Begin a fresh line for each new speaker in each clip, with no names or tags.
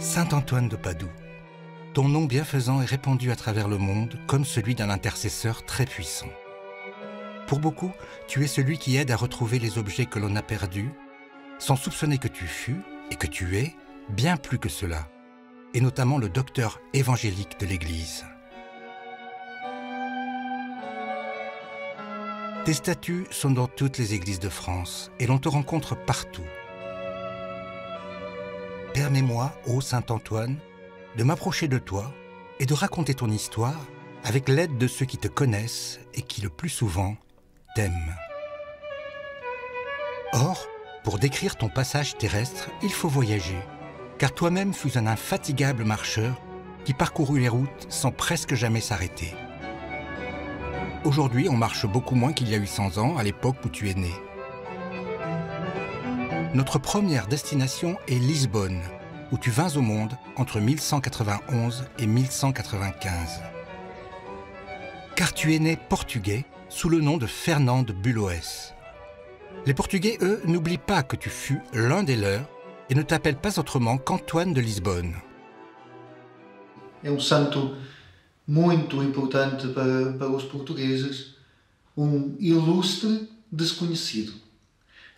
Saint Antoine de Padoue. Ton nom bienfaisant est répandu à travers le monde comme celui d'un intercesseur très puissant. Pour beaucoup, tu es celui qui aide à retrouver les objets que l'on a perdus, sans soupçonner que tu fus et que tu es bien plus que cela, et notamment le docteur évangélique de l'Église. Tes statues sont dans toutes les églises de France et l'on te rencontre partout. Permets-moi, ô Saint Antoine, de m'approcher de toi et de raconter ton histoire avec l'aide de ceux qui te connaissent et qui, le plus souvent, t'aiment. Or, pour décrire ton passage terrestre, il faut voyager, car toi-même fus un infatigable marcheur qui parcourut les routes sans presque jamais s'arrêter. Aujourd'hui, on marche beaucoup moins qu'il y a 800 ans, à l'époque où tu es né. Notre première destination est Lisbonne, où tu vins au monde entre 1191 et 1195. Car tu es né portugais sous le nom de Fernand de Buloes. Les Portugais, eux, n'oublient pas que tu fus l'un des leurs et ne t'appellent pas autrement qu'Antoine de Lisbonne.
É santo muito importante para os portugueses, ilustre desconhecido.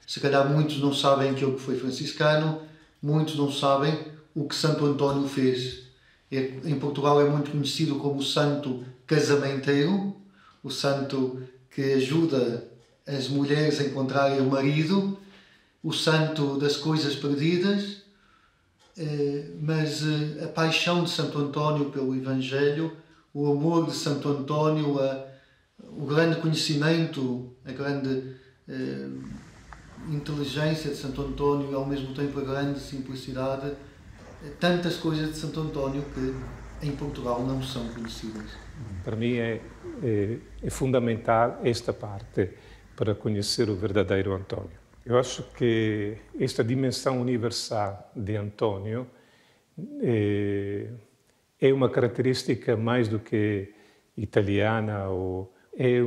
Se calhar muitos não sabem que ele foi franciscano, muitos não sabem o que Santo António fez. Em Portugal é muito conhecido como o santo casamenteiro, o santo que ajuda as mulheres a encontrarem o marido, o santo das coisas perdidas, mas a paixão de Santo António pelo Evangelho, o amor de Santo António, o grande conhecimento, a grande inteligência de Santo António e ao mesmo tempo a grande simplicidade, tantas coisas de Santo António que em Portugal não são conhecidas.
Para mim é fundamental esta parte para conhecer o verdadeiro António. Eu acho que esta dimensão universal de António é uma característica mais do que italiana, ou é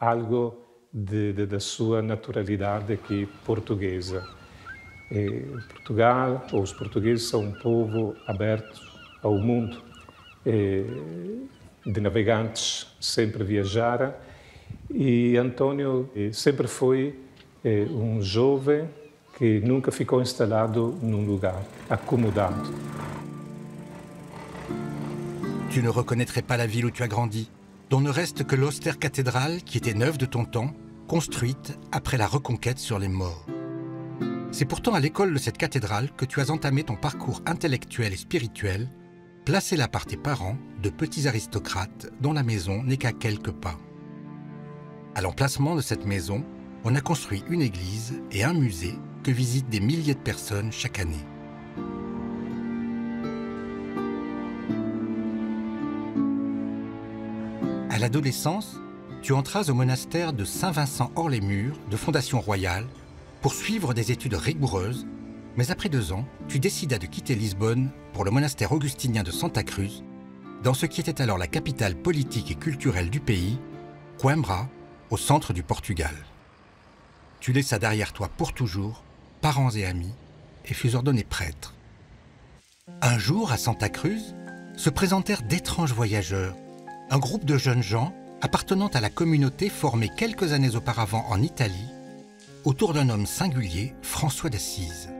algo da sua naturalidade aqui portuguesa. Portugal, ou os portugueses, são um povo aberto ao mundo. De navegantes sempre viajaram e António sempre foi jovem que nunca ficou instalado num lugar, acomodado.
Tu ne reconnaîtrais pas la ville où tu as grandi, dont ne reste que l'austère cathédrale qui était neuve de ton temps, construite après la reconquête sur les morts. C'est pourtant à l'école de cette cathédrale que tu as entamé ton parcours intellectuel et spirituel, placé là par tes parents, de petits aristocrates dont la maison n'est qu'à quelques pas. À l'emplacement de cette maison, on a construit une église et un musée que visitent des milliers de personnes chaque année. À l'adolescence, tu entras au monastère de Saint-Vincent-hors-les-Murs de Fondation Royale pour suivre des études rigoureuses, mais après 2 ans, tu décidas de quitter Lisbonne pour le monastère augustinien de Santa Cruz, dans ce qui était alors la capitale politique et culturelle du pays, Coimbra, au centre du Portugal. Tu laissas derrière toi pour toujours parents et amis et fus ordonné prêtre. Un jour, à Santa Cruz, se présentèrent d'étranges voyageurs, un groupe de jeunes gens appartenant à la communauté formée quelques années auparavant en Italie, autour d'un homme singulier, François d'Assise.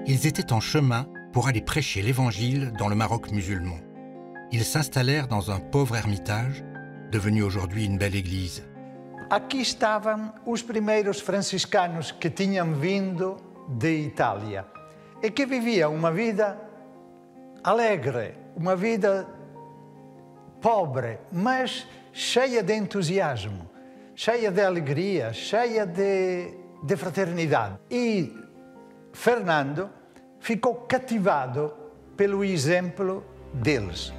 Ils étaient en chemin pour aller prêcher l'Évangile dans le Maroc musulman. Ils s'installèrent dans un pauvre ermitage, devenu aujourd'hui une belle église.
Aqui estavam os primeiros franciscanos que tinham vindo de Itália e que viviam uma vida alegre, uma vida pobre, mas cheia de entusiasmo, cheia de alegria, cheia de fraternidade. E Fernando ficou cativado pelo exemplo deles.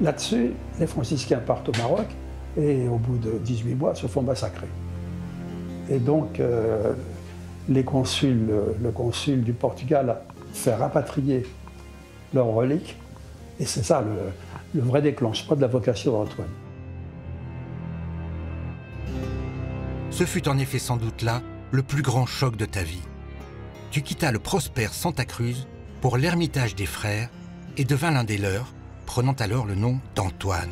Là-dessus, les franciscains partent au Maroc et au bout de 18 mois se font massacrer. Et donc le consul du Portugal fait rapatrier leurs reliques et c'est ça le vrai déclenchement de la vocation d'Antoine.
Ce fut en effet sans doute là le plus grand choc de ta vie. Tu quittas le prospère Santa Cruz pour l'Ermitage des Frères et devins l'un des leurs, prenant alors le nom d'Antoine.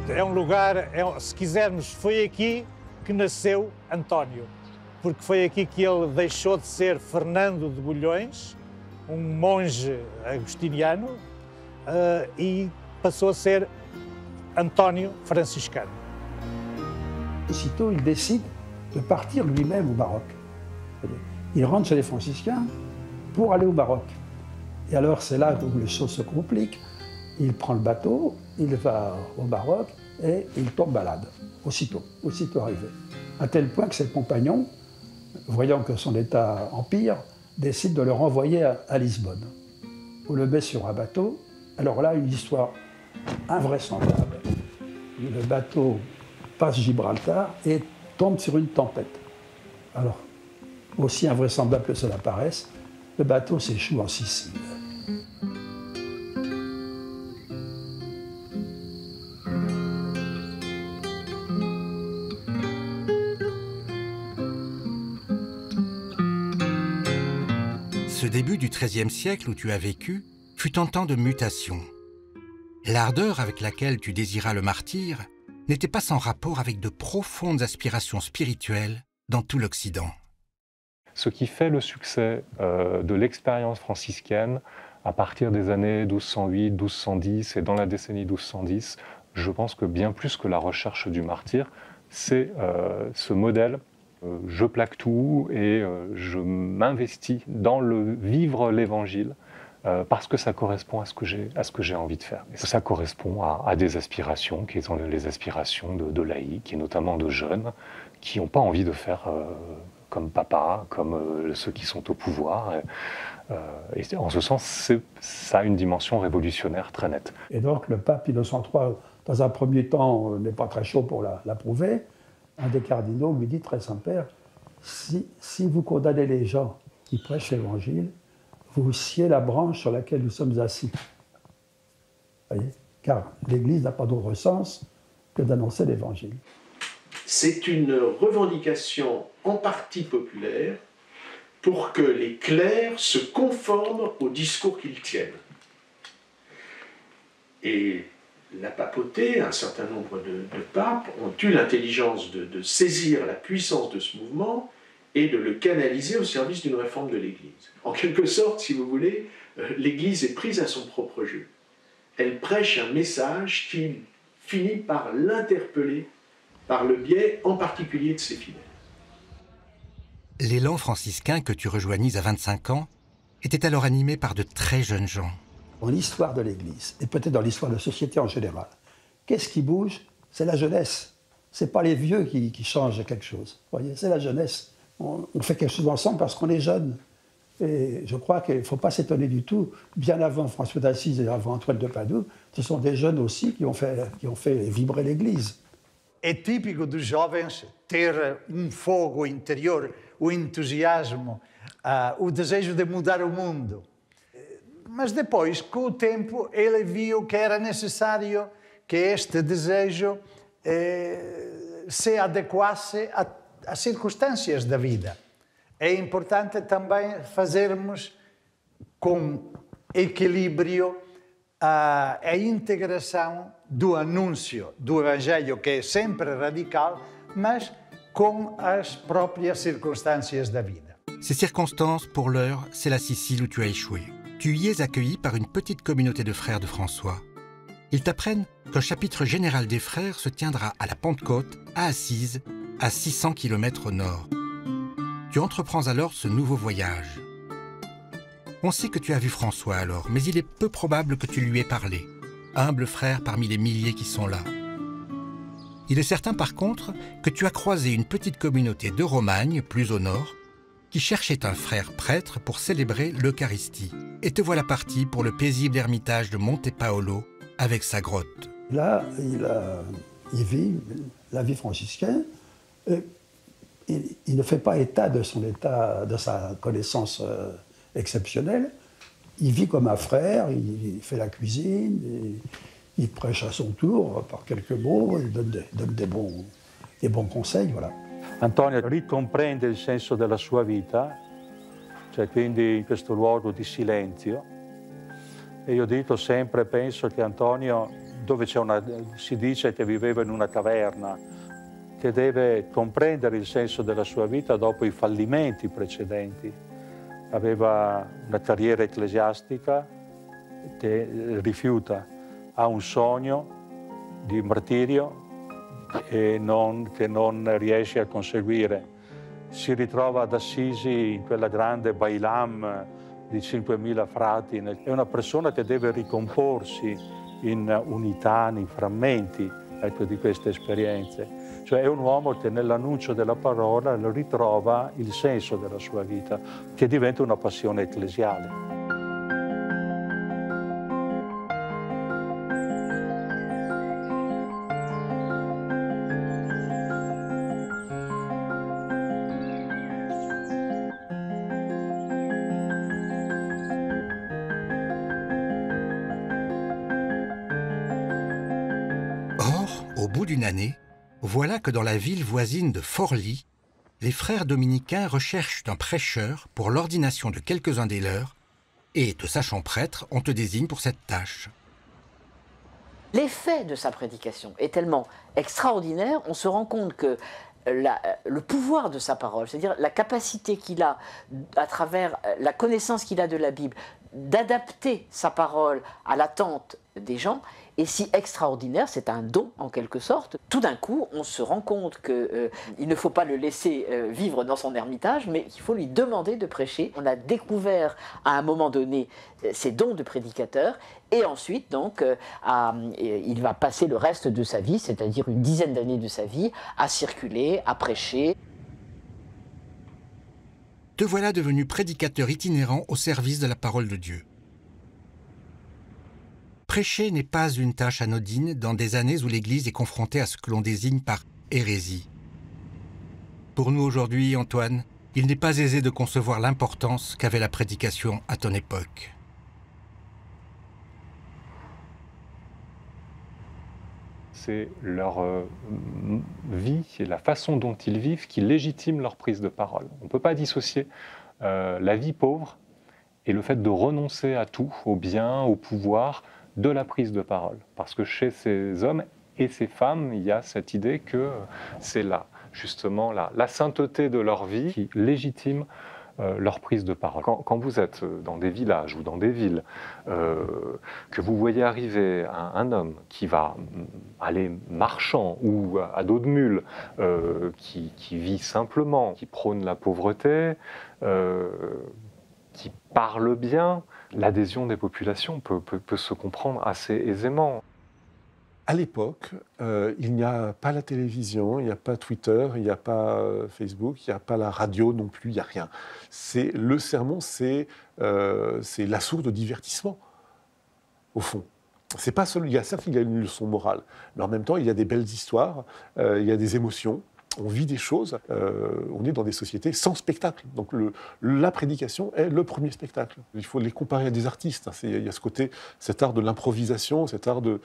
É lugar, se quisermos, foi aqui que nasceu António, porque foi aqui que ele deixou de ser Fernando de Bulhões, monge agostiniano, e passou a ser António franciscano.
Aussitôt, il décide de partir lui-même au Maroc. Il rentre chez les franciscains pour aller au Maroc. Et alors, c'est là où les choses se compliquent. Il prend le bateau, il va au Maroc et il tombe malade, aussitôt arrivé. À tel point que ses compagnons, voyant que son état empire, décident de le renvoyer à Lisbonne. On le met sur un bateau. Alors là, une histoire invraisemblable. Le bateau passe Gibraltar et tombe sur une tempête. Alors, aussi invraisemblable que cela paraisse, le bateau s'échoue en Sicile.
Ce début du XIIIe siècle où tu as vécu fut un temps de mutation. L'ardeur avec laquelle tu désiras le martyre n'était pas sans rapport avec de profondes aspirations spirituelles dans tout l'Occident.
Ce qui fait le succès de l'expérience franciscaine à partir des années 1208, 1210 et dans la décennie 1210, je pense que bien plus que la recherche du martyr, c'est ce modèle. Je plaque tout et je m'investis dans le vivre l'Évangile parce que ça correspond à ce que j'ai envie de faire. Et ça correspond à des aspirations qui sont les aspirations de laïcs et notamment de jeunes qui n'ont pas envie de faire comme papa, comme ceux qui sont au pouvoir. Et en ce sens, ça a une dimension révolutionnaire très nette.
Et donc le pape Innocent III, dans un premier temps, n'est pas très chaud pour l'approuver. Un des cardinaux lui dit, très Saint-Père, si vous condamnez les gens qui prêchent l'Évangile, vous sciez la branche sur laquelle nous sommes assis. Voyez, car l'Église n'a pas d'autre sens que d'annoncer l'Évangile.
C'est une revendication en partie populaire pour que les clercs se conforment au discours qu'ils tiennent. Et la papauté, un certain nombre de papes ont eu l'intelligence de saisir la puissance de ce mouvement et de le canaliser au service d'une réforme de l'Église. En quelque sorte, si vous voulez, l'Église est prise à son propre jeu. Elle prêche un message qui finit par l'interpeller par le biais en particulier de ses fidèles.
L'élan franciscain que tu rejoignis à 25 ans était alors animé par de très jeunes gens.
Dans l'histoire de l'Église, et peut-être dans l'histoire de la société en général, qu'est-ce qui bouge? C'est la jeunesse. Ce n'est pas les vieux qui changent quelque chose. Voyez, c'est la jeunesse. On fait quelque chose ensemble parce qu'on est jeunes. Et je crois qu'il ne faut pas s'étonner du tout. Bien avant François d'Assise et avant Antoine de Padoue, ce sont des jeunes aussi qui ont fait vibrer l'Église.
É típico dos jovens ter fogo interior, o entusiasmo, o desejo de mudar o mundo. Mas depois, com o tempo, ele viu que era necessário que este desejo se adequasse às circunstâncias da vida. É importante também fazermos com equilíbrio a integração do anúncio do Evangelho, que é sempre radical, mas com as próprias circunstâncias da vida.
Ces circonstances, pour l'heure, c'est la Sicile où tu as échoué. Tu y es accueilli par une petite communauté de frères de François. Ils t'apprennent qu'un chapitre général des frères se tiendra à la Pentecôte, à Assise, à 600 km au nord. Tu entreprends alors ce nouveau voyage. On sait que tu as vu François alors, mais il est peu probable que tu lui aies parlé, humble frère parmi les milliers qui sont là. Il est certain par contre que tu as croisé une petite communauté de Romagne, plus au nord, qui cherchait un frère prêtre pour célébrer l'Eucharistie. Et te voilà parti pour le paisible ermitage de Monte Paolo avec sa grotte.
Là, il vit la vie franciscaine. Il ne fait pas état de sa connaissance exceptionnelle. Il vit comme un frère, il fait la cuisine, il prêche à son tour par quelques mots, il donne des bons conseils, voilà.
Antonio ricomprende il senso della sua vita, cioè quindi in questo luogo di silenzio. E io dico sempre, penso che Antonio, dove si dice che viveva in una caverna, che deve comprendere il senso della sua vita dopo i fallimenti precedenti. Aveva una carriera ecclesiastica che rifiuta, ha un sogno di martirio che non riesce a conseguire. Si ritrova ad Assisi in quella grande Bailam di 5.000 frati. È una persona che deve ricomporsi in unità, in frammenti, ecco, di queste esperienze. Cioè è un uomo che nell'annuncio della parola ritrova il senso della sua vita, che diventa una passione ecclesiale.
Au bout d'une année, voilà que dans la ville voisine de Forlì, les frères dominicains recherchent un prêcheur pour l'ordination de quelques-uns des leurs, et, te sachant prêtre, on te désigne pour cette tâche.
L'effet de sa prédication est tellement extraordinaire, on se rend compte que le pouvoir de sa parole, c'est-à-dire la capacité qu'il a, à travers la connaissance qu'il a de la Bible, d'adapter sa parole à l'attente des gens, est si extraordinaire, c'est un don en quelque sorte. Tout d'un coup, on se rend compte qu'il ne faut pas le laisser vivre dans son ermitage, mais qu'il faut lui demander de prêcher. On a découvert à un moment donné ses dons de prédicateur, et ensuite donc il va passer le reste de sa vie, c'est-à-dire une dizaine d'années de sa vie, à circuler, à prêcher.
Te voilà devenu prédicateur itinérant au service de la parole de Dieu. Prêcher n'est pas une tâche anodine dans des années où l'Église est confrontée à ce que l'on désigne par hérésie. Pour nous aujourd'hui, Antoine, il n'est pas aisé de concevoir l'importance qu'avait la prédication à ton époque.
C'est leur vie et la façon dont ils vivent qui légitime leur prise de parole. On ne peut pas dissocier la vie pauvre et le fait de renoncer à tout, au bien, au pouvoir, de la prise de parole. Parce que chez ces hommes et ces femmes, il y a cette idée que c'est là, justement, la sainteté de leur vie qui légitime leur prise de parole. Quand vous êtes dans des villages ou dans des villes, que vous voyez arriver un homme qui va aller marchand ou à dos de mule, qui vit simplement, qui prône la pauvreté, qui parle bien, l'adhésion des populations peut se comprendre assez aisément.
À l'époque, il n'y a pas la télévision, il n'y a pas Twitter, il n'y a pas Facebook, il n'y a pas la radio non plus, il n'y a rien. Le sermon, c'est la source de divertissement, au fond. C'est pas seul, certes, il y a une leçon morale, mais en même temps, il y a des belles histoires, il y a des émotions. On vit des choses, on est dans des sociétés sans spectacle. Donc la prédication est le premier spectacle. Il faut les comparer à des artistes. Il y a ce côté, cet art de l'improvisation, cet art de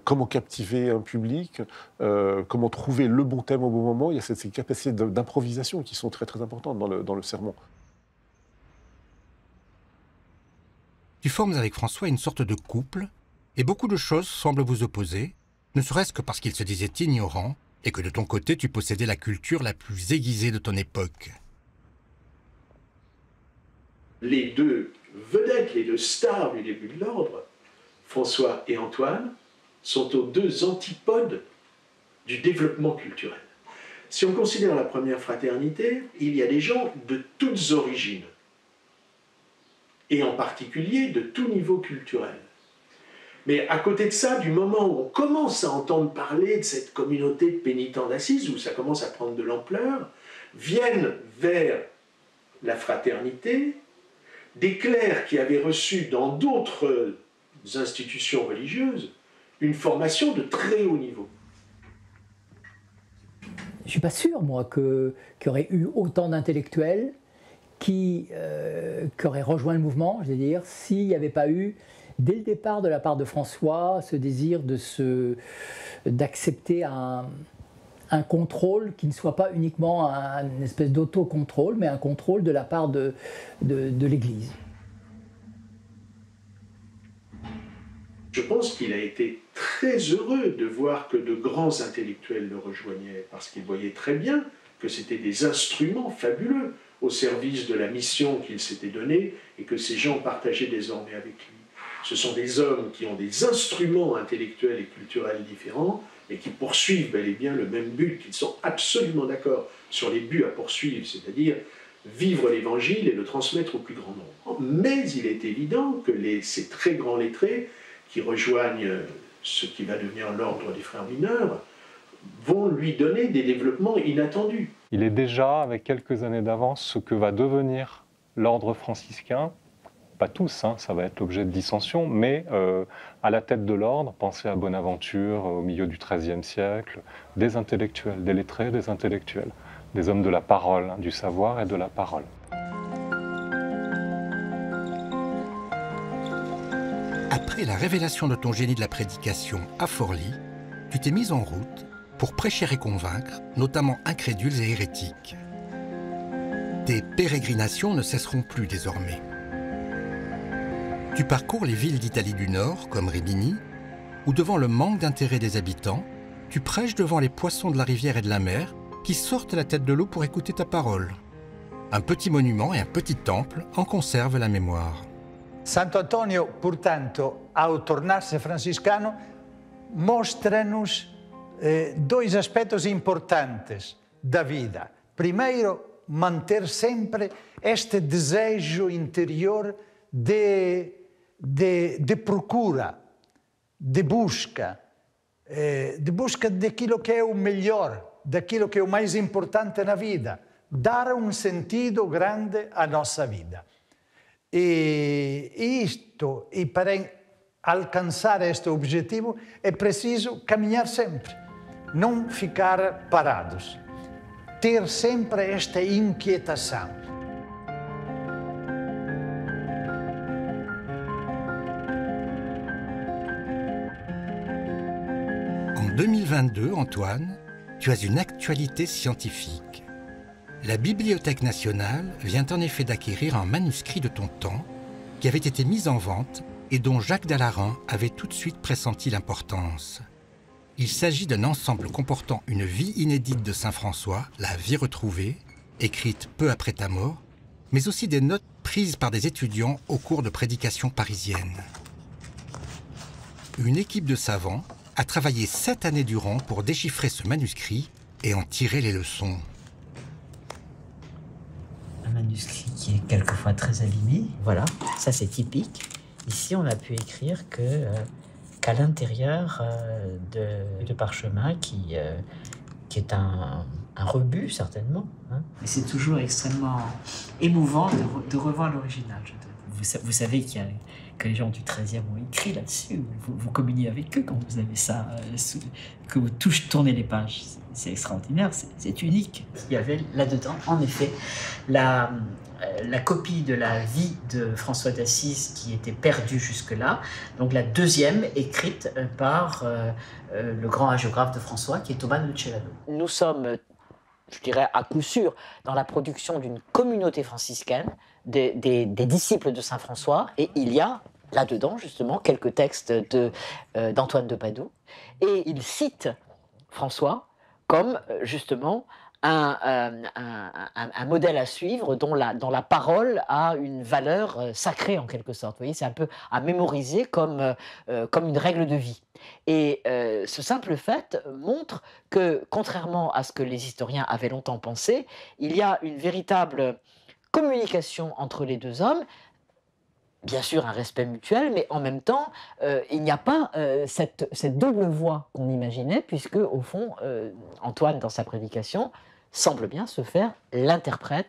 comment captiver un public, comment trouver le bon thème au bon moment. Il y a ces capacités d'improvisation qui sont très très importantes dans le sermon.
Tu formes avec François une sorte de couple, et beaucoup de choses semblent vous opposer, ne serait-ce que parce qu'il se disait ignorant, et que de ton côté, tu possédais la culture la plus aiguisée de ton époque.
Les deux vedettes, les deux stars du début de l'ordre, François et Antoine, sont aux deux antipodes du développement culturel. Si on considère la première fraternité, il y a des gens de toutes origines, et en particulier de tout niveau culturel. Mais à côté de ça, du moment où on commence à entendre parler de cette communauté de pénitents d'Assise, où ça commence à prendre de l'ampleur, viennent vers la fraternité des clercs qui avaient reçu dans d'autres institutions religieuses une formation de très haut niveau.
Je ne suis pas sûr, moi, qu'il y aurait eu autant d'intellectuels qui auraient rejoint le mouvement, je veux dire, s'il n'y avait pas eu dès le départ de la part de François, ce désir d'accepter un contrôle qui ne soit pas uniquement une espèce d'autocontrôle, mais un contrôle de la part de l'Église.
Je pense qu'il a été très heureux de voir que de grands intellectuels le rejoignaient, parce qu'il voyait très bien que c'était des instruments fabuleux au service de la mission qu'il s'était donnée et que ces gens partageaient désormais avec lui. Ce sont des hommes qui ont des instruments intellectuels et culturels différents, mais qui poursuivent bel et bien le même but, qu'ils sont absolument d'accord sur les buts à poursuivre, c'est-à-dire vivre l'Évangile et le transmettre au plus grand nombre. Mais il est évident que ces très grands lettrés, qui rejoignent ce qui va devenir l'ordre des frères mineurs, vont lui donner des développements inattendus.
Il est déjà, avec quelques années d'avance, ce que va devenir l'ordre franciscain. Pas tous, hein, ça va être l'objet de dissensions, mais à la tête de l'ordre, pensez à Bonaventure au milieu du XIIIe siècle, des intellectuels, des lettrés, des intellectuels, des hommes de la parole, hein, du savoir et de la parole.
Après la révélation de ton génie de la prédication à Forlì, tu t'es mise en route pour prêcher et convaincre, notamment incrédules et hérétiques. Tes pérégrinations ne cesseront plus désormais. Tu parcours les villes d'Italie du Nord, comme Rimini, où devant le manque d'intérêt des habitants, tu prêches devant les poissons de la rivière et de la mer qui sortent à la tête de l'eau pour écouter ta parole. Un petit monument et un petit temple en conservent la mémoire.
Santo Antonio, portanto, ao tornar-se franciscano, mostra-nos dois aspectos importantes da vida. Primeiro, manter sempre este desejo interior de procura, de busca daquilo que é o melhor, daquilo que é o mais importante na vida, dar um sentido grande à nossa vida. E para alcançar este objetivo é preciso caminhar sempre, não ficar parados, ter sempre esta inquietação.
En 2022, Antoine, tu as une actualité scientifique. La Bibliothèque nationale vient en effet d'acquérir un manuscrit de ton temps qui avait été mis en vente et dont Jacques Dallarin avait tout de suite pressenti l'importance. Il s'agit d'un ensemble comportant une vie inédite de saint François, la vie retrouvée, écrite peu après ta mort, mais aussi des notes prises par des étudiants au cours de prédications parisiennes. Une équipe de savants a travaillé 7 années durant pour déchiffrer ce manuscrit et en tirer les leçons.
Un manuscrit qui est quelquefois très abîmé, voilà, ça c'est typique. Ici on a pu écrire qu'à l'intérieur de parchemin qui est un rebut certainement. Hein. Mais c'est toujours extrêmement émouvant de revoir l'original. Vous savez que les gens du XIIIe ont écrit là-dessus. Vous communiez avec eux quand vous avez ça, que vous tournez les pages. C'est extraordinaire, c'est unique. Il y avait là-dedans, en effet, la copie de la vie de François d'Assise qui était perdue jusque-là. Donc la deuxième, écrite par le grand hagiographe de François, qui est Thomas de Celano. Nous sommes, je dirais à coup sûr, dans la production d'une communauté franciscaine, des disciples de saint François, et il y a là-dedans justement quelques textes d'Antoine de Padoue, et il cite François comme justement un modèle à suivre dont la parole a une valeur sacrée en quelque sorte. Vous voyez, c'est un peu à mémoriser comme une règle de vie. Et ce simple fait montre que, contrairement à ce que les historiens avaient longtemps pensé, il y a une véritable communication entre les deux hommes, bien sûr un respect mutuel, mais en même temps, il n'y a pas cette double voix qu'on imaginait, puisque au fond, Antoine, dans sa prédication, semble bien se faire l'interprète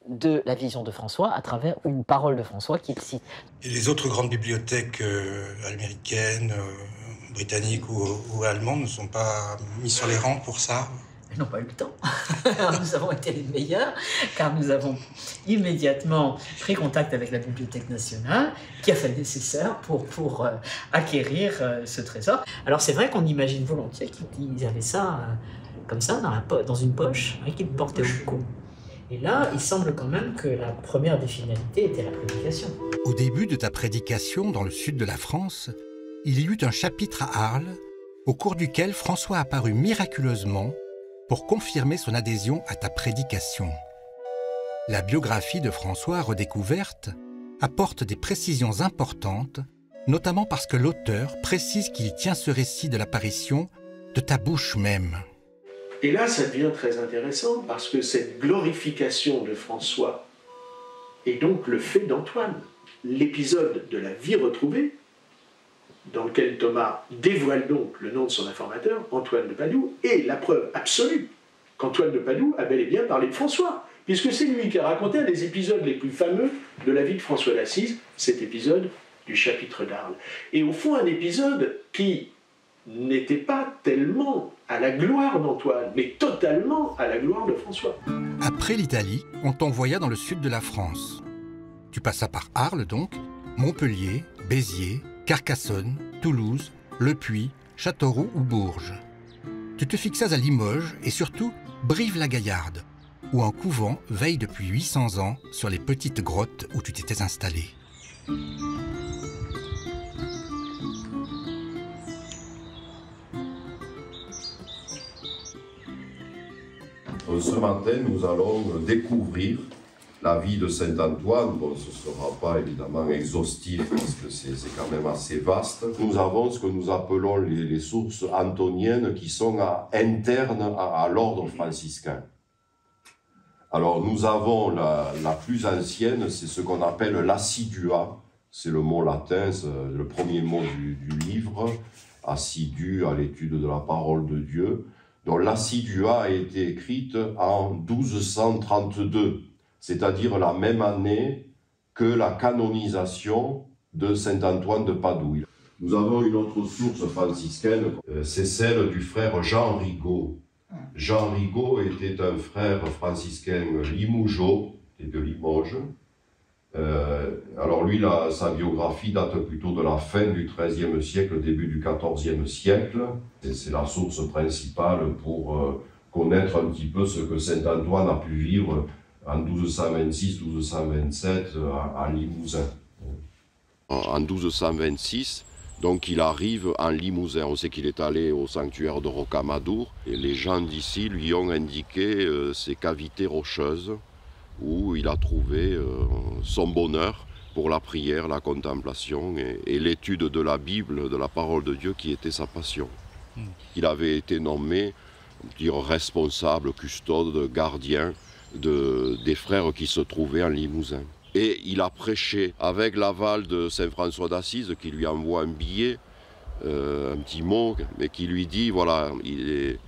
de la vision de François à travers une parole de François qu'il cite.
Et les autres grandes bibliothèques américaines, britanniques ou allemandes ne sont pas mis sur les rangs pour ça?
Elles n'ont pas eu le temps. Nous avons été les meilleurs, car nous avons immédiatement pris contact avec la Bibliothèque nationale, qui a fait le nécessaire pour acquérir ce trésor. Alors c'est vrai qu'on imagine volontiers qu'ils avaient ça comme ça dans une poche, et qu'ils le portaient au cou. Et là, il semble quand même que la première des finalités était la prédication.
Au début de ta prédication dans le sud de la France, il y eut un chapitre à Arles, au cours duquel François apparut miraculeusement pour confirmer son adhésion à ta prédication. La biographie de François redécouverte apporte des précisions importantes, notamment parce que l'auteur précise qu'il tient ce récit de l'apparition de ta bouche même.
Et là, ça devient très intéressant parce que cette glorification de François est donc le fait d'Antoine. L'épisode de la vie retrouvée, dans lequel Thomas dévoile donc le nom de son informateur, Antoine de Padoue, est la preuve absolue qu'Antoine de Padoue a bel et bien parlé de François, puisque c'est lui qui a raconté un des épisodes les plus fameux de la vie de François d'Assise, cet épisode du chapitre d'Arles. Et au fond, un épisode qui n'était pas tellement à la gloire d'Antoine, mais totalement à la gloire de François.
Après l'Italie, on t'envoya dans le sud de la France. Tu passas par Arles donc, Montpellier, Béziers, Carcassonne, Toulouse, Le Puy, Châteauroux ou Bourges. Tu te fixas à Limoges et surtout Brive-la-Gaillarde, où un couvent veille depuis 800 ans sur les petites grottes où tu t'étais installé.
Ce matin, nous allons découvrir la vie de Saint-Antoine. Bon, ce ne sera pas évidemment exhaustif parce que c'est quand même assez vaste. Nous avons ce que nous appelons les sources antoniennes qui sont internes à l'ordre franciscain. Alors nous avons la plus ancienne, c'est ce qu'on appelle l'assidua. C'est le mot latin, c'est le premier mot du livre, assidu à l'étude de la parole de Dieu. Donc l'assidua a été écrite en 1232, c'est-à-dire la même année que la canonisation de Saint-Antoine de Padoue. Nous avons une autre source franciscaine, c'est celle du frère Jean Rigaud. Jean Rigaud était un frère franciscain limougeot, et de Limoges. Alors lui, sa biographie date plutôt de la fin du XIIIe siècle, début du XIVe siècle. C'est la source principale pour connaître un petit peu ce que Saint-Antoine a pu vivre en 1226-1227 à Limousin. En 1226, donc il arrive en Limousin. On sait qu'il est allé au sanctuaire de Rocamadour et les gens d'ici lui ont indiqué ces cavités rocheuses où il a trouvé son bonheur pour la prière, la contemplation et l'étude de la Bible, de la parole de Dieu qui était sa passion. Il avait été nommé responsable, custode, gardien des frères qui se trouvaient en Limousin. Et il a prêché avec l'aval de Saint François d'Assise qui lui envoie un billet, un petit mot, mais qui lui dit, voilà, il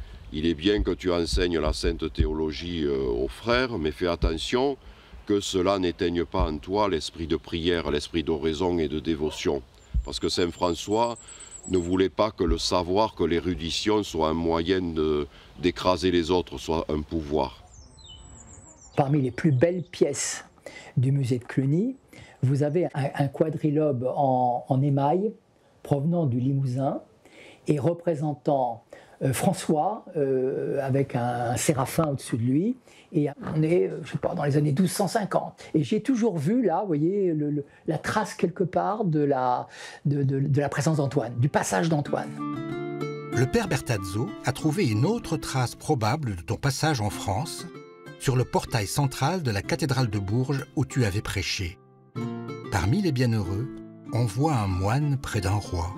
est bien que tu enseignes la sainte théologie aux frères, mais fais attention que cela n'éteigne pas en toi l'esprit de prière, l'esprit d'oraison et de dévotion. Parce que Saint François ne voulait pas que le savoir, que l'érudition soit un moyen d'écraser les autres, soit un pouvoir.
Parmi les plus belles pièces du musée de Cluny, vous avez un quadrilobe en émail provenant du Limousin et représentant François avec un séraphin au-dessus de lui. Et on est, je sais pas, dans les années 1250. Et j'ai toujours vu là, vous voyez, la trace quelque part de la présence d'Antoine, du passage d'Antoine.
Le père Bertazzo a trouvé une autre trace probable de ton passage en France sur le portail central de la cathédrale de Bourges où tu avais prêché. Parmi les bienheureux, on voit un moine près d'un roi.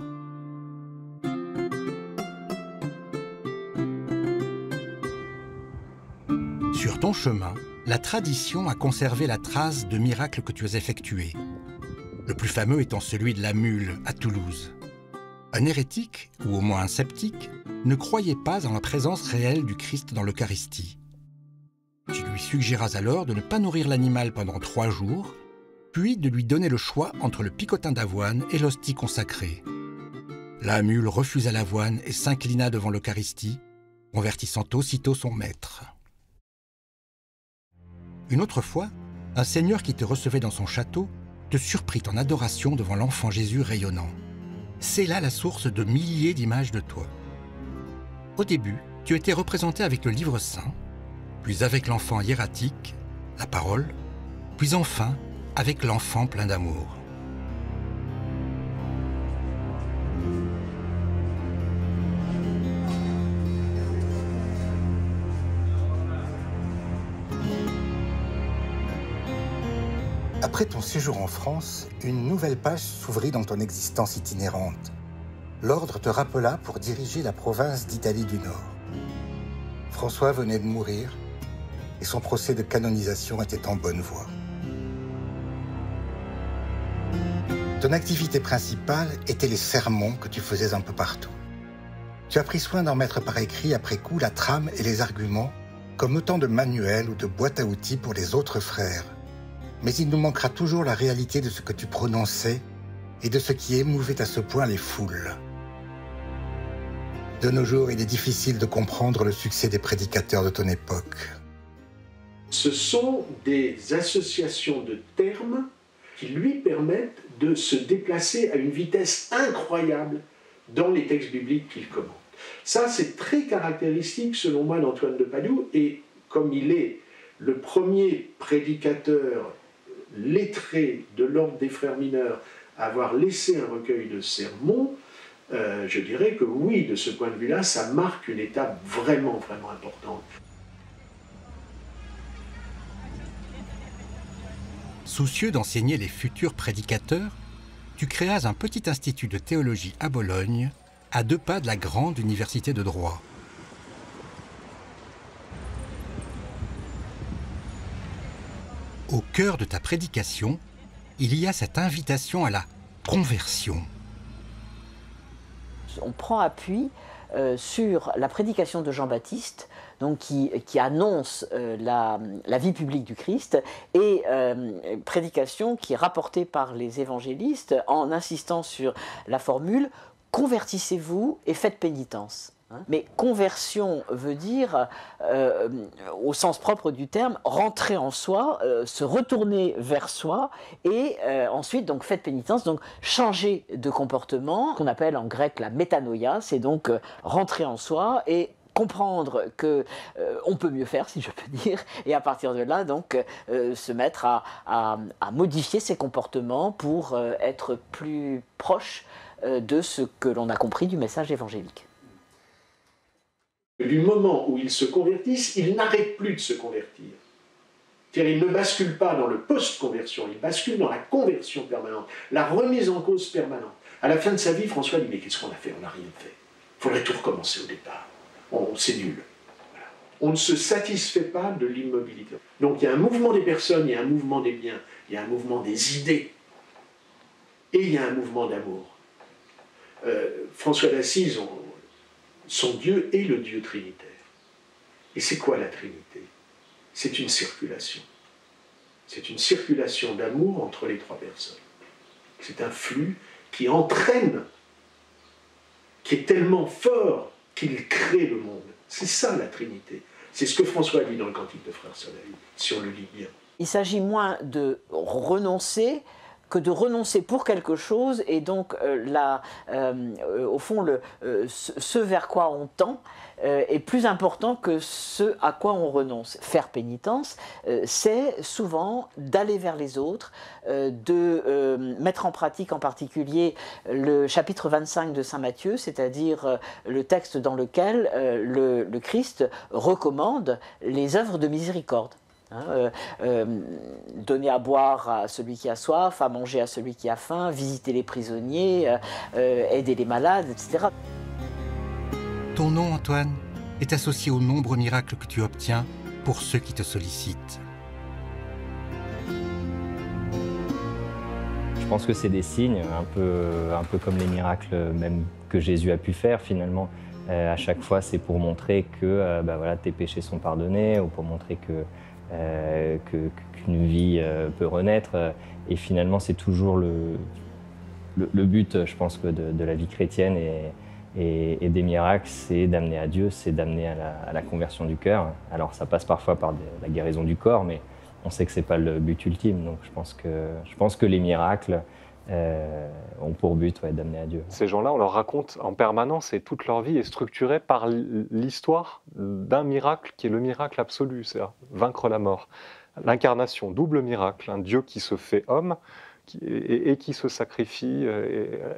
Sur ton chemin, la tradition a conservé la trace de miracles que tu as effectués. Le plus fameux étant celui de la mule à Toulouse. Un hérétique, ou au moins un sceptique, ne croyait pas en la présence réelle du Christ dans l'Eucharistie. Tu lui suggéras alors de ne pas nourrir l'animal pendant 3 jours, puis de lui donner le choix entre le picotin d'avoine et l'hostie consacrée. La mule refusa l'avoine et s'inclina devant l'Eucharistie, convertissant aussitôt son maître. Une autre fois, un seigneur qui te recevait dans son château te surprit en adoration devant l'enfant Jésus rayonnant. C'est là la source de milliers d'images de toi. Au début, tu étais représenté avec le livre saint, puis avec l'enfant hiératique, la parole, puis enfin avec l'enfant plein d'amour.
Après ton séjour en France, une nouvelle page s'ouvrit dans ton existence itinérante. L'ordre te rappela pour diriger la province d'Italie du Nord. François venait de mourir et son procès de canonisation était en bonne voie. Ton activité principale était les sermons que tu faisais un peu partout. Tu as pris soin d'en mettre par écrit après coup la trame et les arguments, comme autant de manuels ou de boîtes à outils pour les autres frères. Mais il nous manquera toujours la réalité de ce que tu prononçais et de ce qui émouvait à ce point les foules. De nos jours, il est difficile de comprendre le succès des prédicateurs de ton époque.
Ce sont des associations de termes qui lui permettent de se déplacer à une vitesse incroyable dans les textes bibliques qu'il commente. Ça, c'est très caractéristique, selon moi, d'Antoine de Padoue, et comme il est le premier prédicateur lettré de l'ordre des frères mineurs à avoir laissé un recueil de sermons, je dirais que oui, de ce point de vue-là, ça marque une étape vraiment, vraiment importante.
Soucieux d'enseigner les futurs prédicateurs, tu créas un petit institut de théologie à Bologne, à 2 pas de la grande université de droit. Au cœur de ta prédication, il y a cette invitation à la conversion.
On prend appui sur la prédication de Jean-Baptiste, donc qui annonce la vie publique du Christ, et prédication qui est rapportée par les évangélistes en insistant sur la formule « Convertissez-vous et faites pénitence ». Mais conversion veut dire, au sens propre du terme, rentrer en soi, se retourner vers soi et ensuite donc faites pénitence, donc changer de comportement, qu'on appelle en grec la métanoïa, c'est donc rentrer en soi et comprendre que on peut mieux faire, si je peux dire, et à partir de là donc se mettre à modifier ses comportements pour être plus proche de ce que l'on a compris du message évangélique.
Du moment où ils se convertissent, ils n'arrêtent plus de se convertir. C'est-à-dire, ils ne basculent pas dans le post-conversion, ils basculent dans la conversion permanente, la remise en cause permanente. À la fin de sa vie, François dit « Mais qu'est-ce qu'on a fait? On n'a rien fait. Il faudrait tout recommencer au départ. C'est nul. » Voilà. On ne se satisfait pas de l'immobilité. Donc il y a un mouvement des personnes, il y a un mouvement des biens, il y a un mouvement des idées, et il y a un mouvement d'amour. François d'Assise, son Dieu est le Dieu trinitaire. Et c'est quoi la Trinité? C'est une circulation. C'est une circulation d'amour entre les 3 personnes. C'est un flux qui entraîne, qui est tellement fort qu'il crée le monde. C'est ça la Trinité. C'est ce que François dit dans le Cantique de Frère Soleil, si on le lit bien.
Il s'agit moins de renoncer que de renoncer pour quelque chose, et donc au fond ce vers quoi on tend est plus important que ce à quoi on renonce. Faire pénitence, c'est souvent d'aller vers les autres, de mettre en pratique en particulier le chapitre 25 de Saint Matthieu, c'est-à-dire le texte dans lequel le Christ recommande les œuvres de miséricorde. Donner à boire à celui qui a soif, à manger à celui qui a faim, visiter les prisonniers, aider les malades, etc.
Ton nom, Antoine, est associé aux nombreux miracles que tu obtiens pour ceux qui te sollicitent.
Je pense que c'est des signes, un peu comme les miracles même que Jésus a pu faire finalement. À chaque fois, c'est pour montrer que voilà, tes péchés sont pardonnés, ou pour montrer qu'une vie peut renaître. Et finalement, c'est toujours le but, je pense, de la vie chrétienne, Et des miracles, c'est d'amener à Dieu, c'est d'amener à la conversion du cœur. Alors ça passe parfois par la guérison du corps, mais on sait que ce n'est pas le but ultime. Donc je pense que les miracles ont pour but d'amener à Dieu.
Ces gens-là, on leur raconte en permanence et toute leur vie est structurée par l'histoire d'un miracle qui est le miracle absolu, c'est-à-dire vaincre la mort. L'incarnation, double miracle, un Dieu qui se fait homme et qui se sacrifie,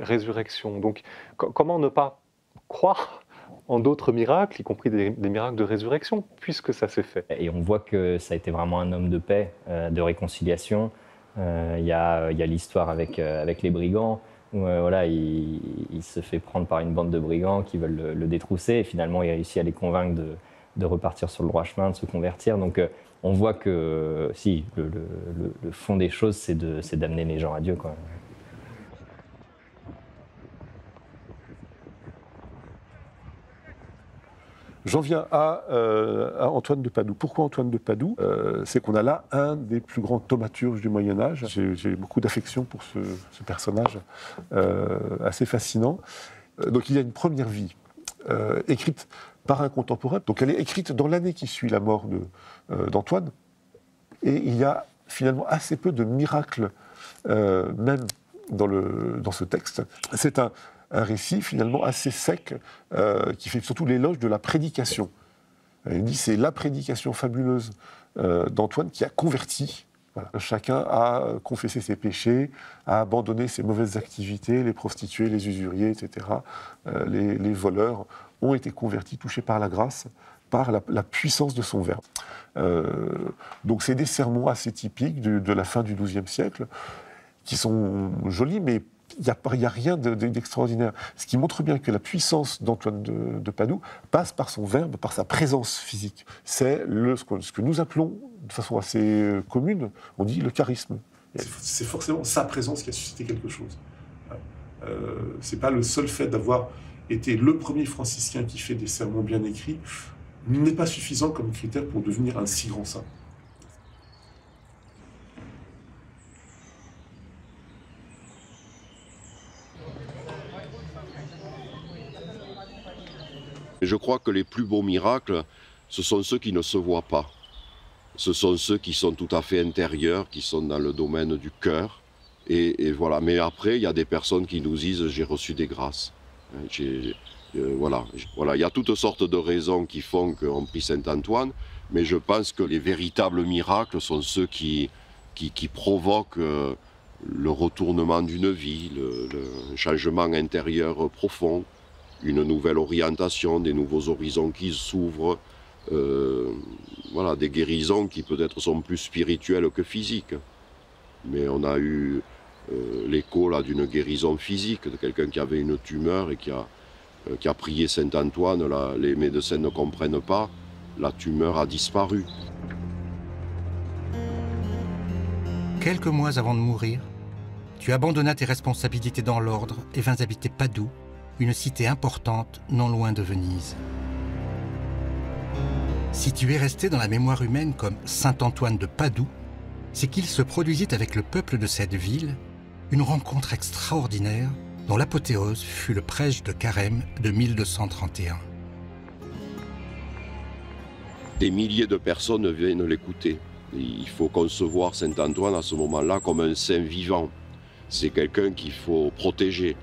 résurrection. Donc comment ne pas croire en d'autres miracles, y compris des miracles de résurrection, puisque ça s'est fait.
Et on voit que ça a été vraiment un homme de paix, de réconciliation. Il y a l'histoire avec les brigands, où voilà, il se fait prendre par une bande de brigands qui veulent le détrousser, et finalement il réussit à les convaincre de repartir sur le droit chemin, de se convertir. Donc on voit que si, le fond des choses, c'est d'amener les gens à Dieu, quoi.
J'en viens à Antoine de Padoue. Pourquoi Antoine de Padoue? C'est qu'on a là un des plus grands thaumaturges du Moyen-Âge. J'ai beaucoup d'affection pour ce personnage assez fascinant. Donc il y a une première vie écrite par un contemporain. Donc elle est écrite dans l'année qui suit la mort d'Antoine. Et il y a finalement assez peu de miracles, même dans ce texte. C'est un récit finalement assez sec qui fait surtout l'éloge de la prédication. Il dit c'est la prédication fabuleuse d'Antoine qui a converti. Voilà. Chacun a confessé ses péchés, a abandonné ses mauvaises activités, les prostituées, les usuriers, etc. Les voleurs ont été convertis, touchés par la grâce, par la puissance de son verbe. Donc c'est des sermons assez typiques de la fin du XIIe siècle, qui sont jolis, mais il n'y a rien d'extraordinaire. Ce qui montre bien que la puissance d'Antoine de Padoue passe par son verbe, par sa présence physique. C'est ce que nous appelons, de façon assez commune, on dit le charisme. C'est forcément sa présence qui a suscité quelque chose. C'est pas le seul fait d'avoir été le premier franciscain qui fait des sermons bien écrits, n'est pas suffisant comme critère pour devenir un si grand saint.
Je crois que les plus beaux miracles, ce sont ceux qui ne se voient pas. Ce sont ceux qui sont tout à fait intérieurs, qui sont dans le domaine du cœur. Et voilà. Mais après, il y a des personnes qui nous disent « j'ai reçu des grâces ». Voilà. Il y a toutes sortes de raisons qui font qu'on prie Saint-Antoine, mais je pense que les véritables miracles sont ceux qui provoquent le retournement d'une vie, un changement intérieur profond, une nouvelle orientation, des nouveaux horizons qui s'ouvrent, voilà, des guérisons qui peut-être sont plus spirituelles que physiques. Mais on a eu l'écho là d'une guérison physique, de quelqu'un qui avait une tumeur et qui a prié Saint-Antoine. Les médecins ne comprennent pas, la tumeur a disparu.
Quelques mois avant de mourir, tu abandonnas tes responsabilités dans l'ordre et vins habiter Padoue, une cité importante non loin de Venise. Si tu es resté dans la mémoire humaine comme Saint-Antoine de Padoue, c'est qu'il se produisit avec le peuple de cette ville une rencontre extraordinaire dont l'apothéose fut le prêche de Carême de 1231.
Des milliers de personnes viennent l'écouter. Il faut concevoir Saint-Antoine à ce moment-là comme un saint vivant. C'est quelqu'un qu'il faut protéger.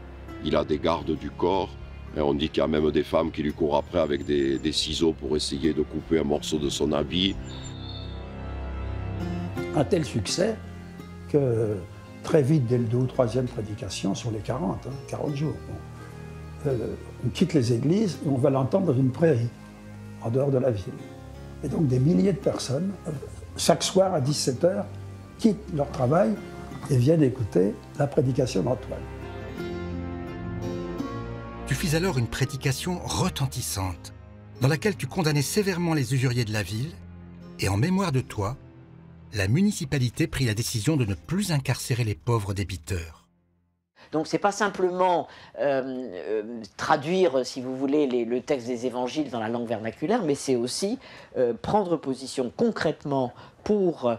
Il a des gardes du corps. Et on dit qu'il y a même des femmes qui lui courent après avec des ciseaux pour essayer de couper un morceau de son habit.
Un tel succès que très vite, dès le 2 ou 3e prédication sur les 40 jours, on quitte les églises et on va l'entendre dans une prairie, en dehors de la ville. Et donc des milliers de personnes, chaque soir à 17h, quittent leur travail et viennent écouter la prédication d'Antoine.
Tu fis alors une prédication retentissante, dans laquelle tu condamnais sévèrement les usuriers de la ville, et en mémoire de toi, la municipalité prit la décision de ne plus incarcérer les pauvres débiteurs.
Donc c'est pas simplement traduire, si vous voulez, le texte des évangiles dans la langue vernaculaire, mais c'est aussi prendre position concrètement pour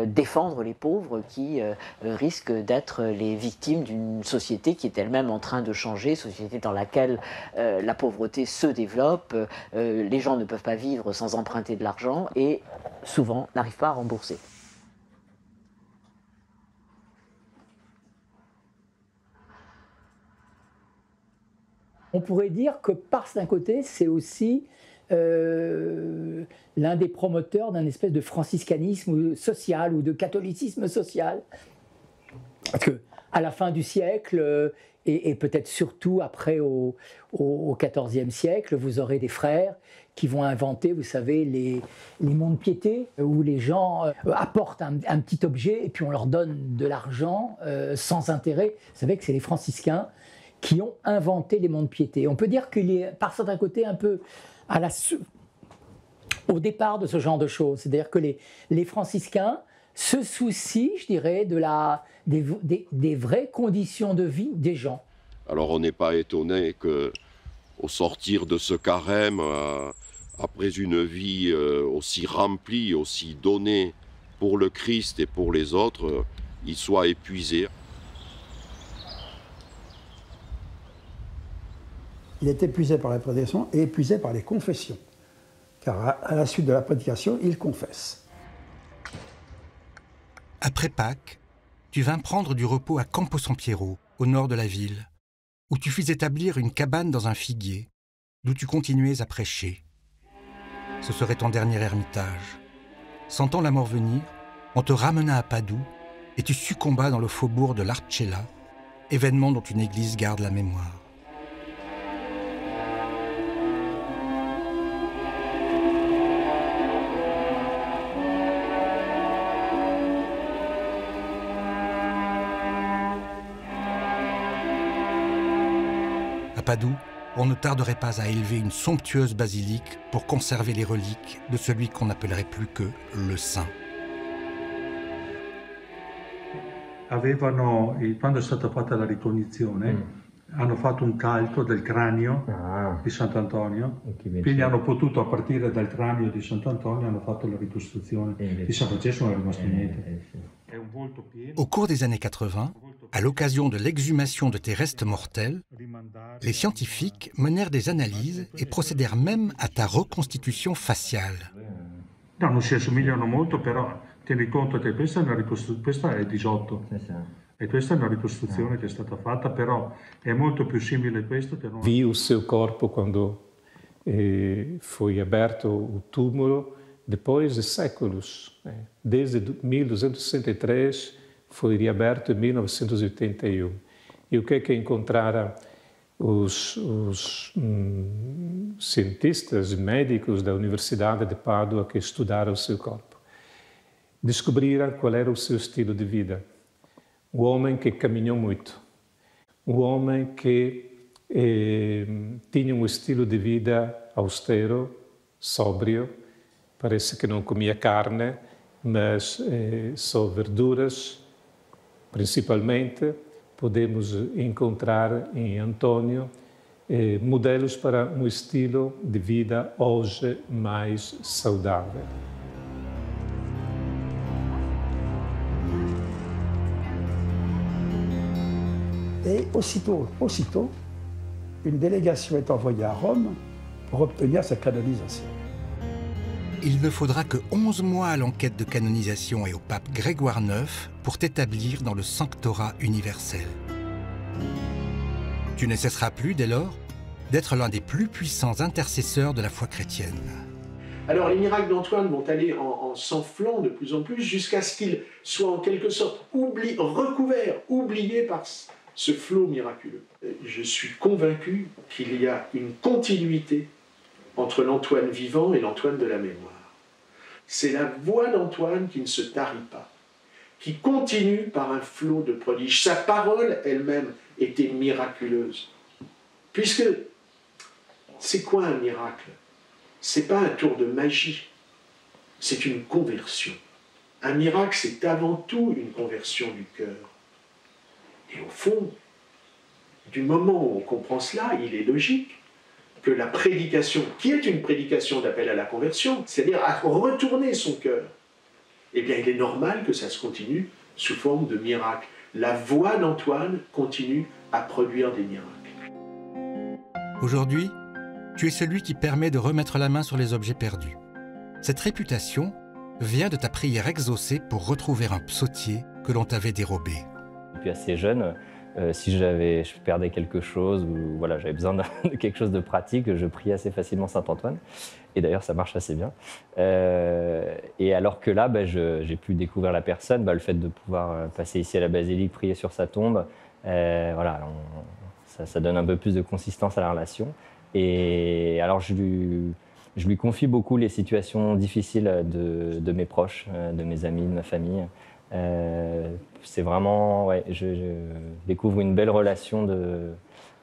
défendre les pauvres qui risquent d'être les victimes d'une société qui est elle-même en train de changer, société dans laquelle la pauvreté se développe, les gens ne peuvent pas vivre sans emprunter de l'argent et souvent n'arrivent pas à rembourser.
On pourrait dire que Pars, d'un côté, c'est aussi l'un des promoteurs d'un espèce de franciscanisme social ou de catholicisme social. Parce qu'à la fin du siècle, et peut-être surtout après au XIVe siècle, vous aurez des frères qui vont inventer, vous savez, les monts-de-piété, où les gens apportent un petit objet et puis on leur donne de l'argent sans intérêt. Vous savez que c'est les franciscains qui ont inventé les monts-de-piété. On peut dire qu'il est, par certains côtés, un peu au départ de ce genre de choses. C'est-à-dire que les franciscains se soucient, je dirais, des vraies conditions de vie des gens.
Alors on n'est pas étonné qu'au sortir de ce carême, après une vie aussi remplie, aussi donnée pour le Christ et pour les autres, il soit épuisé.
Il est épuisé par la prédication et épuisé par les confessions. Car à la suite de la prédication, il confesse.
Après Pâques, tu vins prendre du repos à Campo San Piero, au nord de la ville, où tu fis établir une cabane dans un figuier, d'où tu continuais à prêcher. Ce serait ton dernier ermitage. Sentant la mort venir, on te ramena à Padoue et tu succombas dans le faubourg de l'Arcella, événement dont une église garde la mémoire. À Padoue, on ne tarderait pas à élever une somptueuse basilique pour conserver les reliques de celui qu'on n'appellerait plus que le saint.
Avevano, quando è stata fatta la ricognizione, hanno fatto un calco del cranio di Sant'Antonio, quindi hanno potuto, a partire dal cranio di Sant'Antonio, hanno fatto la ricostruzione di San Francesco, non è rimasto niente.
Au cours des années 80, à l'occasion de l'exhumation de tes restes mortels, les scientifiques menèrent des analyses et procédèrent même à ta reconstitution faciale.
No, non si assomigliano molto, però tieni conto che questa è 18 e questa è una ricostruzione che è stata fatta, però è molto più simile a questo che non...
Vi o seu corpo quando foi aberto o túmulo, depois de séculos, desde 1263 foi reaberto em 1981. E o que é que encontraram os cientistas e médicos da Universidade de Pádua que estudaram o seu corpo? Descobriram qual era o seu estilo de vida. Um homem que caminhou muito. Um homem que tinha um estilo de vida austero, sóbrio. Parece que não comia carne, mas só verduras, principalmente. Podemos encontrar em Antônio modelos para um estilo de vida hoje mais saudável.
Et aussitôt, une délégation est envoyée à Rome pour obtenir sa canonisation.
Il ne faudra que 11 mois à l'enquête de canonisation et au pape Grégoire IX pour t'établir dans le sanctorat universel. Tu ne cesseras plus, dès lors, d'être l'un des plus puissants intercesseurs de la foi chrétienne.
Alors les miracles d'Antoine vont aller en s'enflant de plus en plus jusqu'à ce qu'ils soient en quelque sorte recouverts, oubliés par ce flot miraculeux. Je suis convaincu qu'il y a une continuité entre l'Antoine vivant et l'Antoine de la mémoire. C'est la voix d'Antoine qui ne se tarit pas, qui continue par un flot de prodiges. Sa parole elle-même était miraculeuse. Puisque, c'est quoi un miracle? C'est pas un tour de magie, c'est une conversion. Un miracle, c'est avant tout une conversion du cœur. Et au fond, Du moment où on comprend cela, il est logique que la prédication, qui est une prédication d'appel à la conversion, c'est-à-dire à retourner son cœur, eh bien il est normal que ça se continue sous forme de miracle. La voix d'Antoine continue à produire des miracles.
Aujourd'hui, tu es celui qui permet de remettre la main sur les objets perdus. Cette réputation vient de ta prière exaucée pour retrouver un psautier que l'on t'avait dérobé.
Depuis assez jeune, si je perdais quelque chose ou voilà, j'avais besoin de quelque chose de pratique, je priais assez facilement Saint-Antoine. Et d'ailleurs, ça marche assez bien. Et alors que là, j'ai pu découvrir la personne, le fait de pouvoir passer ici à la basilique, prier sur sa tombe, voilà, ça donne un peu plus de consistance à la relation. Et alors, je lui confie beaucoup les situations difficiles de mes proches, de mes amis, de ma famille. C'est vraiment, ouais, je découvre une belle relation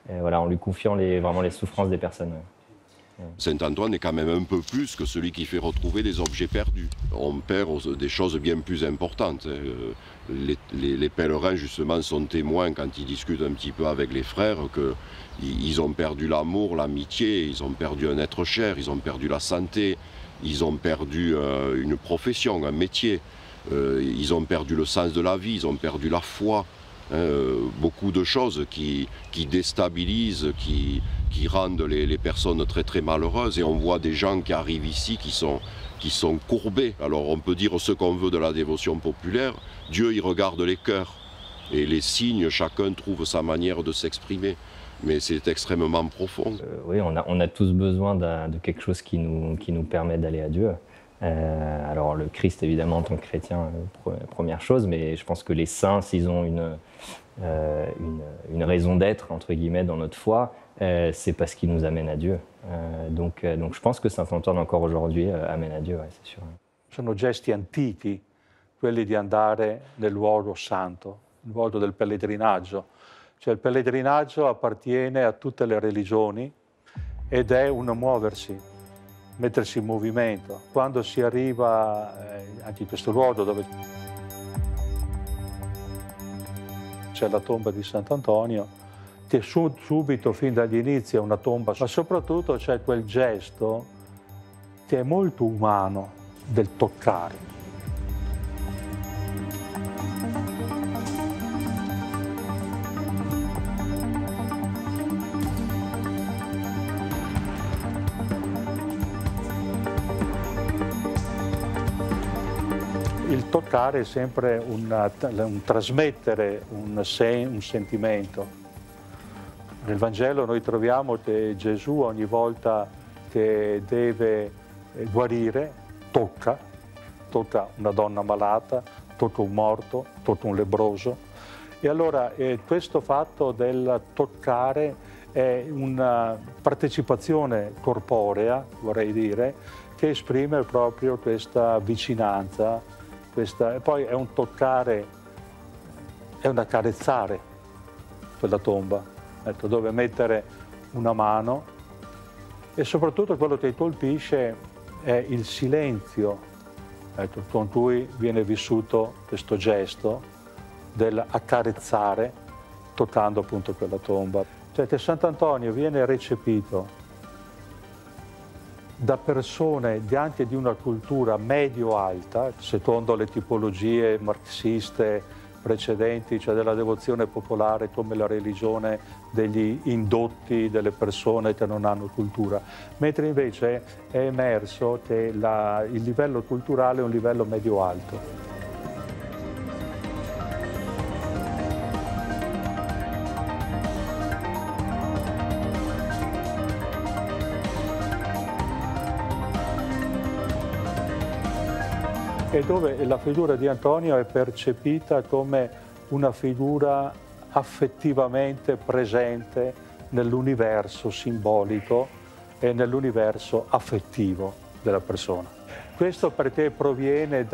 voilà, en lui confiant vraiment les souffrances des personnes. Ouais.
Saint-Antoine est quand même un peu plus que celui qui fait retrouver des objets perdus. On perd des choses bien plus importantes. Les pèlerins, justement, sont témoins quand ils discutent un petit peu avec les frères qu'ils ont perdu l'amour, l'amitié, ils ont perdu un être cher, ils ont perdu la santé, ils ont perdu une profession, un métier. Ils ont perdu le sens de la vie, ils ont perdu la foi. Beaucoup de choses qui déstabilisent, qui rendent les personnes très très malheureuses. Et on voit des gens qui arrivent ici qui sont courbés. Alors on peut dire ce qu'on veut de la dévotion populaire, Dieu il regarde les cœurs. Et les signes, chacun trouve sa manière de s'exprimer. Mais c'est extrêmement profond.
Oui, on a tous besoin de quelque chose qui nous permet d'aller à Dieu. Alors le Christ, évidemment, en tant que chrétien, première chose, mais je pense que les saints, s'ils ont une raison d'être, entre guillemets, dans notre foi, c'est parce qu'ils nous amènent à Dieu. Donc je pense que Saint-Antoine, encore aujourd'hui, amène à Dieu, ouais, c'est sûr.
Sono gesti antichi, quelli di andare nel luogo santo, il luogo del pellegrinaggio. Cioè il pellegrinaggio appartiene a tutte le religioni ed è un muoversi, mettersi in movimento. Quando si arriva anche in questo luogo dove c'è la tomba di Sant'Antonio, c'è subito, fin dagli inizi, è una tomba, ma soprattutto c'è quel gesto che è molto umano del toccare. Il toccare è sempre un trasmettere un sentimento. Nel Vangelo noi troviamo che Gesù ogni volta che deve guarire tocca una donna malata, tocca un morto, tocca un lebbroso. E allora questo fatto del toccare è una partecipazione corporea, vorrei dire, che esprime proprio questa vicinanza. E poi è un toccare, è un accarezzare quella tomba, ecco, dove mettere una mano e soprattutto quello che colpisce è il silenzio, ecco, con cui viene vissuto questo gesto dell'accarezzare toccando appunto quella tomba. Cioè che Sant'Antonio viene recepito da persone anche di una cultura medio-alta, secondo le tipologie marxiste precedenti, cioè della devozione popolare come la religione degli indotti, delle persone che non hanno cultura, mentre invece è emerso che il livello culturale è un livello medio-alto. E dove la figura di Antonio è percepita come una figura affettivamente presente nell'universo simbolico e nell'universo affettivo della persona. Questo perché proviene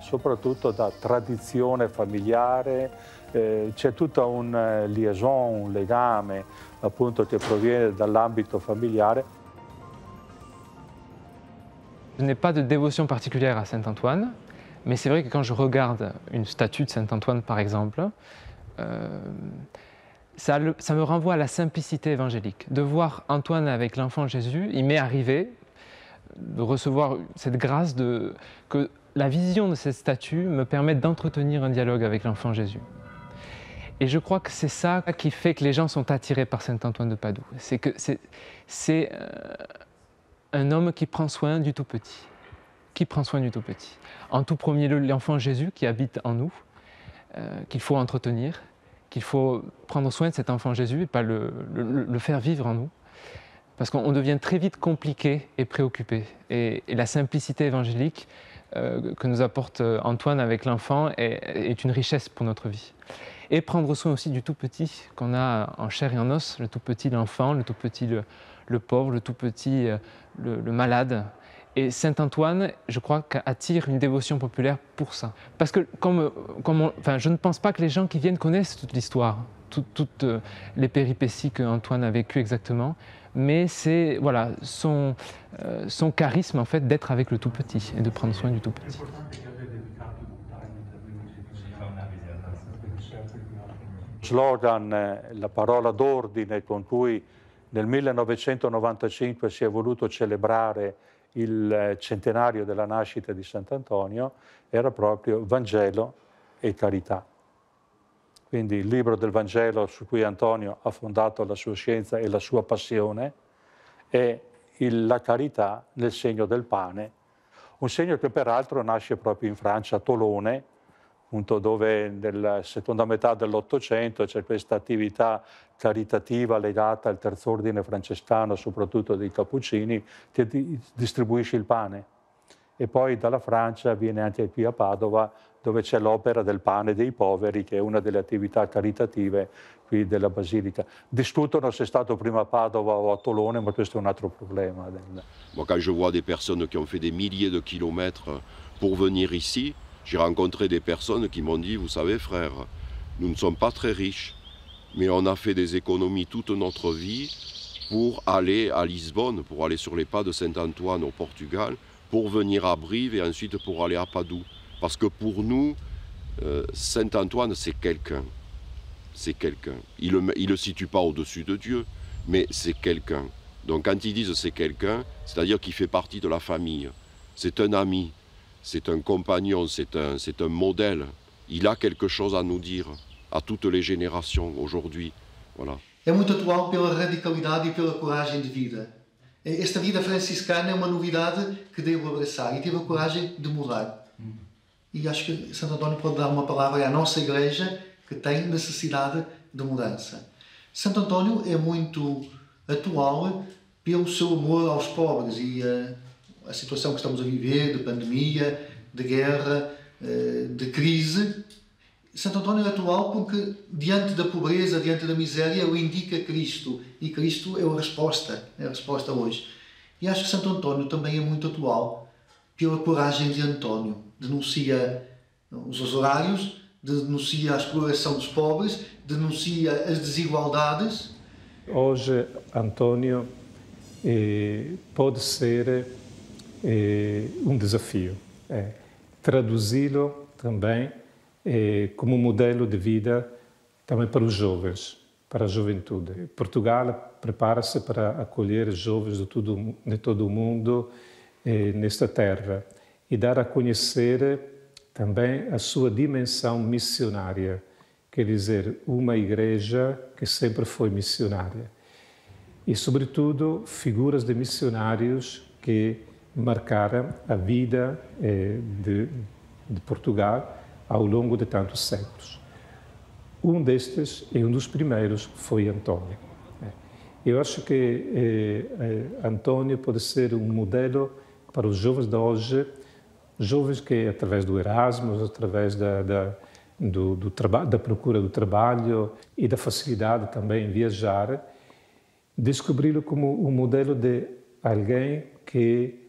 soprattutto da tradizione familiare, c'è tutta un liaison, un legame appunto che proviene dall'ambito familiare.
Je n'ai pas de dévotion particulière à Saint-Antoine, mais c'est vrai que quand je regarde une statue de Saint-Antoine, par exemple, ça me renvoie à la simplicité évangélique. De voir Antoine avec l'enfant Jésus, il m'est arrivé de recevoir cette grâce que la vision de cette statue me permette d'entretenir un dialogue avec l'enfant Jésus. Et je crois que c'est ça qui fait que les gens sont attirés par saint Antoine de Padoue. C'est que c'est un homme qui prend soin du tout petit. Qui prend soin du tout petit. En tout premier lieu, l'enfant Jésus qui habite en nous, qu'il faut entretenir, qu'il faut prendre soin de cet enfant Jésus et pas le faire vivre en nous. Parce qu'on devient très vite compliqué et préoccupé. Et la simplicité évangélique que nous apporte Antoine avec l'enfant est une richesse pour notre vie. Et prendre soin aussi du tout petit qu'on a en chair et en os, le tout petit l'enfant, le tout petit le pauvre, le tout petit le malade. Et saint Antoine, je crois, attire une dévotion populaire pour ça. Parce que je ne pense pas que les gens qui viennent connaissent toute l'histoire, toutes les péripéties qu'Antoine a vécues exactement, mais c'est voilà, son charisme en fait d'être avec le tout petit et de prendre soin du tout petit.
Slogan, la parola d'ordine con cui nel 1995 si è voluto celebrare il centenario della nascita di Sant'Antonio era proprio Vangelo e carità. Quindi il libro del Vangelo su cui Antonio ha fondato la sua scienza e la sua passione è la carità nel segno del pane, un segno che peraltro nasce proprio in Francia, a Tolone, appunto dove nella seconda metà dell'Ottocento c'è questa attività caritativa legata al terzo ordine francescano, soprattutto dei Cappuccini, che distribuisce il pane. E poi dalla Francia viene anche qui a Padova, dove c'è l'opera del pane dei poveri, che è una delle attività caritative qui della Basilica. Discutono se è stato prima a Padova o a Tolone, ma questo è un altro problema.
Moi, quand je vois des personnes qui ont fait des milliers de kilomètres pour venir ici, j'ai rencontré des personnes qui m'ont dit, vous savez frère, nous ne sommes pas très riches, mais on a fait des économies toute notre vie pour aller à Lisbonne, pour aller sur les pas de Saint-Antoine au Portugal, pour venir à Brive et ensuite pour aller à Padoue. Parce que pour nous, Saint-Antoine, c'est quelqu'un. C'est quelqu'un. Il ne le situe pas au-dessus de Dieu, mais c'est quelqu'un. Donc quand ils disent c'est quelqu'un, c'est-à-dire qu'il fait partie de la famille. C'est un ami, c'est un compagnon, c'est un modèle. Il a quelque chose à nous dire, à toutes les générations aujourd'hui. Voilà.
É muito atual pela radicalidade e pela coragem de vida. Esta vida franciscana é uma novidade que devo abraçar e tive a coragem de mudar. E acho que Santo António pode dar uma palavra à nossa igreja que tem necessidade de mudança. Santo António é muito atual pelo seu amor aos pobres e a situação que estamos a viver de pandemia, de guerra, de crise. Santo António é atual porque diante da pobreza, diante da miséria, ele indica Cristo e Cristo é a resposta hoje. E acho que Santo António também é muito atual pela coragem de António. Denuncia os horários, denuncia a exploração dos pobres, denuncia as desigualdades.
Hoje, António pode ser um desafio. Traduzi-lo também como modelo de vida também para os jovens, para a juventude. Portugal prepara-se para acolher jovens de todo o mundo nesta terra e dar a conhecer também a sua dimensão missionária, quer dizer, uma igreja que sempre foi missionária. E, sobretudo, figuras de missionários que marcaram a vida de Portugal ao longo de tantos séculos. Um destes, e um dos primeiros, foi António. Eu acho que António pode ser um modelo para os jovens de hoje, jovens que, através do Erasmus, através da procura do trabalho e da facilidade também em viajar, descobri-lo como um modelo de alguém que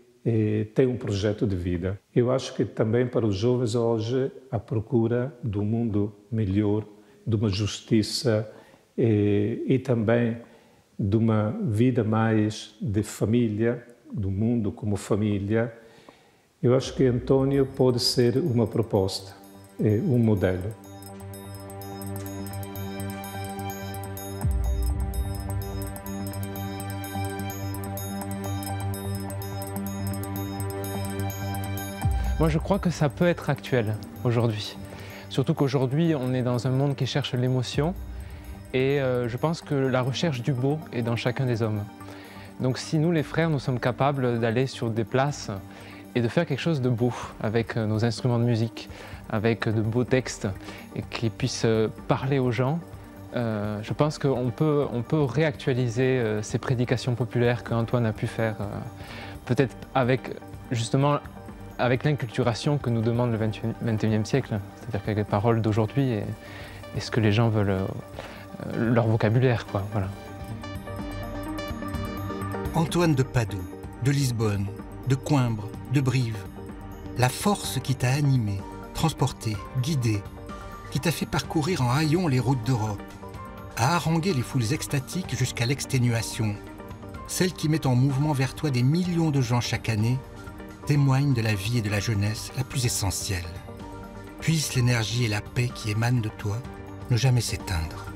tem um projeto de vida. Eu acho que também para os jovens hoje a procura de um mundo melhor, de uma justiça e também de uma vida mais de família, do mundo como família, eu acho que António pode ser uma proposta, um modelo.
Moi, je crois que ça peut être actuel aujourd'hui. Surtout qu'aujourd'hui, on est dans un monde qui cherche l'émotion et je pense que la recherche du beau est dans chacun des hommes. Donc si nous, les frères, nous sommes capables d'aller sur des places et de faire quelque chose de beau avec nos instruments de musique, avec de beaux textes et qui puissent parler aux gens, je pense qu'on peut réactualiser ces prédications populaires qu'Antoine a pu faire, peut-être avec justement avec l'inculturation que nous demande le XXIe siècle, c'est-à-dire qu'avec les paroles d'aujourd'hui et ce que les gens veulent, leur vocabulaire, quoi, voilà.
Antoine de Padoue, de Lisbonne, de Coimbra, de Brive, la force qui t'a animé, transporté, guidé, qui t'a fait parcourir en haillons les routes d'Europe, à haranguer les foules extatiques jusqu'à l'exténuation, celle qui met en mouvement vers toi des millions de gens chaque année, témoigne de la vie et de la jeunesse la plus essentielle. Puisse l'énergie et la paix qui émanent de toi ne jamais s'éteindre.